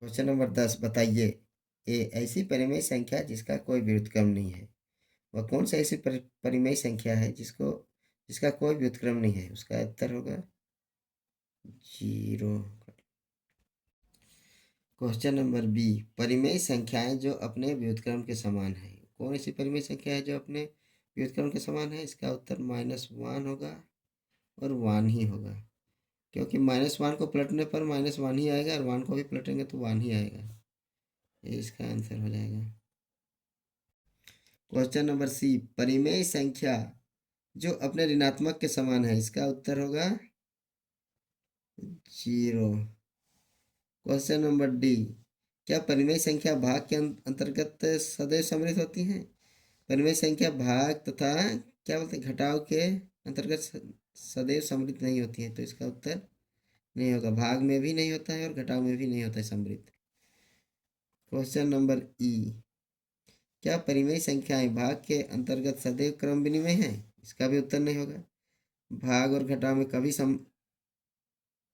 Question number 10 बताइए। ए ऐसी परिमेय संख्या जिसका कोई व्युत्क्रम नहीं है। वह कौन सी ऐसी परिमेय संख्या है जिसका कोई व्युत्क्रम नहीं है? उसका उत्तर होगा 0। क्वेश्चन नंबर बी परिमेय संख्याएं जो अपने व्युत्क्रम के समान है। कौन ऐसी परिमेय संख्या है जो अपने व्युत्क्रम के समान है? इसका उत्तर -1 होगा और 1 ही होगा, क्योंकि -1 को पलटने पर -1 ही आएगा और 1 को भी पलटेंगे तो 1 ही आएगा। ये इसका आंसर हो जाएगा। क्वेश्चन नंबर सी परिमेय संख्या जो अपने ऋणात्मक के समान है। इसका उत्तर होगा 0। क्वेश्चन नंबर डी क्या परिमेय संख्या भाग के अंतर्गत सदैव सम्मिलित होती हैं? परिमेय संख्या भाग तथा क्या बोलते हैं घटाव के अंतर्गत सदैव सम्मिलित नहीं होती है, तो इसका उत्तर नहीं होगा। भाग में भी नहीं होता है और घटाव में भी नहीं होता है सम्मिलित। क्वेश्चन नंबर ई क्या परिमेय संख्याएं भाग के अंतर्गत सदैव क्रम विनिमय है? इसका भी उत्तर नहीं होगा। भाग और घटाव में कभी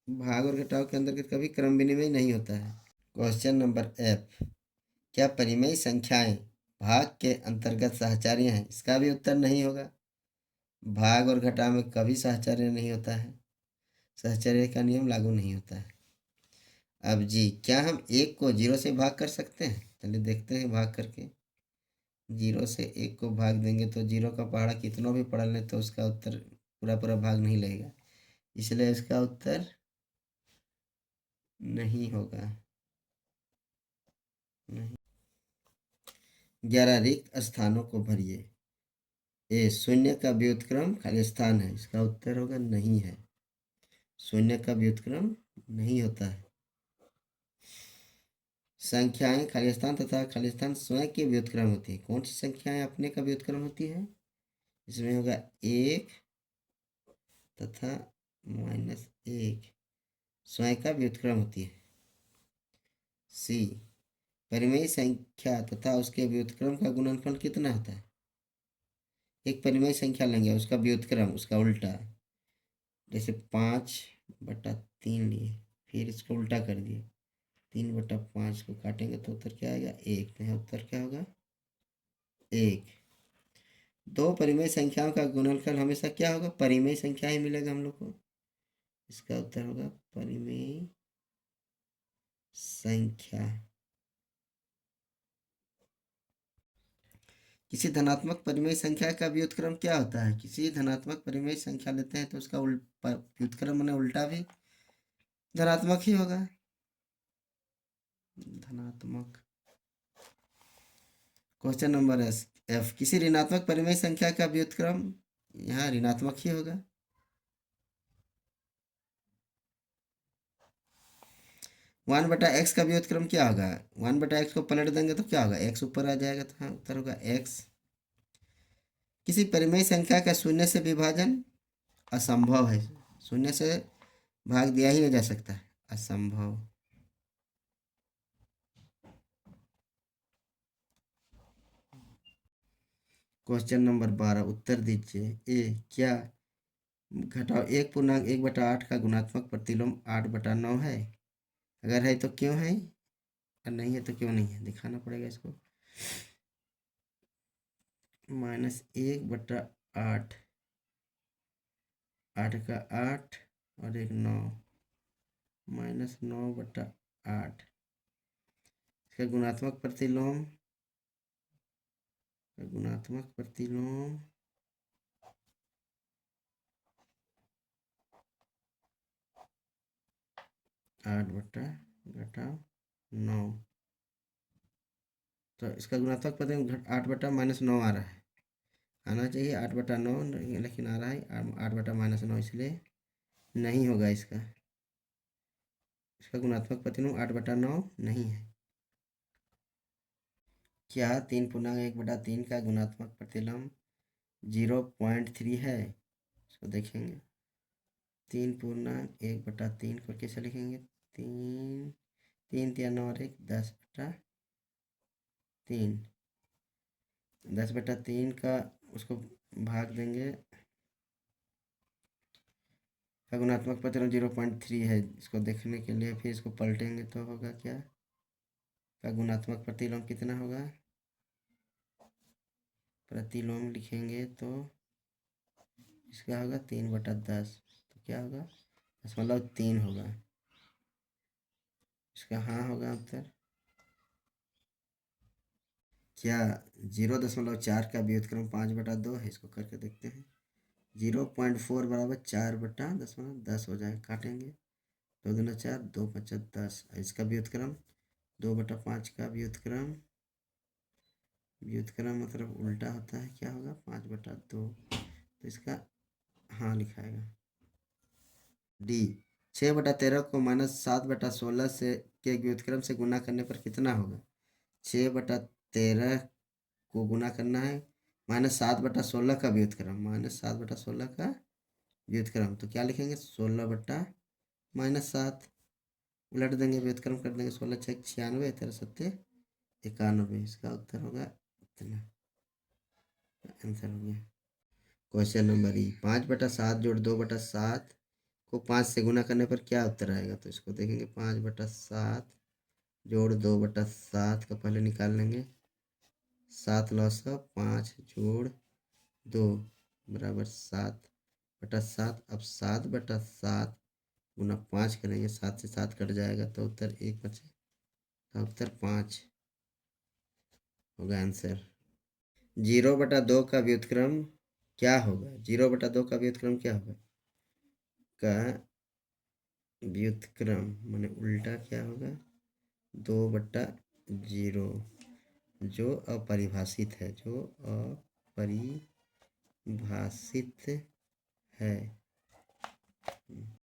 भाग और घटाव के अंतर्गत कभी क्रम विनिमय नहीं होता है। क्वेश्चन नंबर एफ क्या परिमेय संख्याएं भाग के अंतर्गत सहचार्य हैं? इसका भी उत्तर नहीं होगा। भाग और घटाव में कभी सहचार्य नहीं होता है, सहचार्य का नियम लागू नहीं होता है। अब जी क्या हम 1 को 0 से भाग कर सकते हैं? चलिए देखते हैं भाग करके। 0 से 1 को भाग देंगे तो 0 का पहाड़ा कितनों भी पढ़ लें तो उसका उत्तर पूरा पूरा भाग नहीं लगेगा, इसलिए इसका उत्तर नहीं होगा। नहीं। 11 रिक्त स्थानों को भरिए। ए शून्य का व्युत्क्रम खाली स्थान है। इसका उत्तर होगा नहीं है, शून्य का व्युत्क्रम नहीं होता है। संख्याएं खाली स्थान तथा खाली स्थान स्वयं के व्युत्क्रम होती है। कौन सी संख्याएं अपने का व्युत्क्रम होती है? इसमें होगा 1 तथा -1 स्वयं का व्युत्क्रम होती है। सी परिमेय संख्या तथा उसके व्युत्क्रम का गुणनफल कितना होता है? एक परिमेय संख्या लेंगे उसका व्युत्क्रम उसका उल्टा, जैसे 5/3 लिए, फिर इसको उल्टा कर दिए 3/5 को काटेंगे तो उत्तर क्या आएगा 1। तो यहाँ उत्तर क्या होगा 1। दो परिमेय संख्याओं का गुणनफल हमेशा क्या होगा? परिमेय संख्या ही मिलेगा हम लोग को। इसका उत्तर होगा परिमेय संख्या। किसी धनात्मक परिमेय संख्या का व्युत्क्रम क्या होता है? किसी धनात्मक परिमेय संख्या लेते हैं तो उसका व्युत्क्रम माने उल्टा भी धनात्मक ही होगा। धनात्मक। क्वेश्चन नंबर एफ किसी ऋणात्मक परिमेय संख्या का व्युत्क्रम यहाँ ऋणात्मक ही होगा। 1/x का व्युत्क्रम क्या होगा? 1/x को पलट देंगे तो क्या होगा? x ऊपर आ जाएगा, तो हाँ उत्तर होगा x। किसी परिमेय संख्या का शून्य से विभाजन असंभव है। शून्य से भाग दिया ही नहीं जा सकता है, असंभव। क्वेश्चन नंबर 12 उत्तर दीजिए। ए क्या घटाव 1/1/8 का गुणात्मक प्रतिलोम 8/9 है? अगर है तो क्यों है और नहीं है तो क्यों नहीं है, दिखाना पड़ेगा इसको। -1/8, 8 का 8 और एक 9, -9/8 इसका गुणात्मक प्रतिलोम 8/9, तो इसका गुणात्मक प्रतिलोम 8/-9 आ रहा है। आना चाहिए 8/9 लेकिन आ रहा है 8/-9, इसलिए नहीं होगा इसका। इसका गुणात्मक प्रतिलोम 8/9 नहीं है। क्या 3 पूर्णांक 1/3 का गुणात्मक प्रतिलोम 0.3 है? इसको देखेंगे। 3 पूर्णांक 1/3 को कैसे लिखेंगे? 3 3 और 1 10/3, 10/3 का उसको भाग देंगे, का गुणात्मक प्रतिलोम 0.3 है। इसको देखने के लिए फिर इसको पलटेंगे तो होगा क्या का गुणात्मक प्रतिलोम कितना होगा? प्रतिलोम लिखेंगे तो इसका होगा 3/10। तो क्या होगा? 0.3 होगा। इसका हाँ होगा उत्तर। क्या 0.4 का व्युत्क्रम 5/2 है? इसको करके देखते हैं। 0.4 बराबर 4/10 हो जाएगा। काटेंगे, 2 दूना 4, 2 5 10। इसका व्युत्क्रम 2/5 का व्युत्क्रम, व्युत्क्रम मतलब उल्टा होता है, क्या होगा? 5/2। तो इसका हाँ लिखाएगा। डी 6/13 को -7/16 से के व्युत्क्रम से गुना करने पर कितना होगा? 6/13 को गुना करना है -7/16 का व्युत्क्रम, -7/16 का व्युत्क्रम। तो क्या लिखेंगे? 16/-7। उलट देंगे, व्युत्क्रम कर देंगे। 16 6 96, 13 7 91। इसका उत्तर होगा इतना। आंसर हो गया। क्वेश्चन नंबर 5/7 जोड़ 2/7 को 5 से गुना करने पर क्या उत्तर आएगा? तो इसको देखेंगे। 5/7 जोड़ 2/7 का पहले निकाल लेंगे। 7 लॉसा 5 जोड़ 2 बराबर 7/7। अब 7/7 गुना 5 करेंगे, 7 से 7 कट जाएगा तो उत्तर 1 बचेगा। उत्तर 5 होगा आंसर। 0/2 का व्युत्क्रम क्या होगा? 0/2 का व्युत्क्रम क्या होगा? का व्युत्क्रम माने उल्टा क्या होगा? 2/0, जो अपरिभाषित है, जो अपरिभाषित है।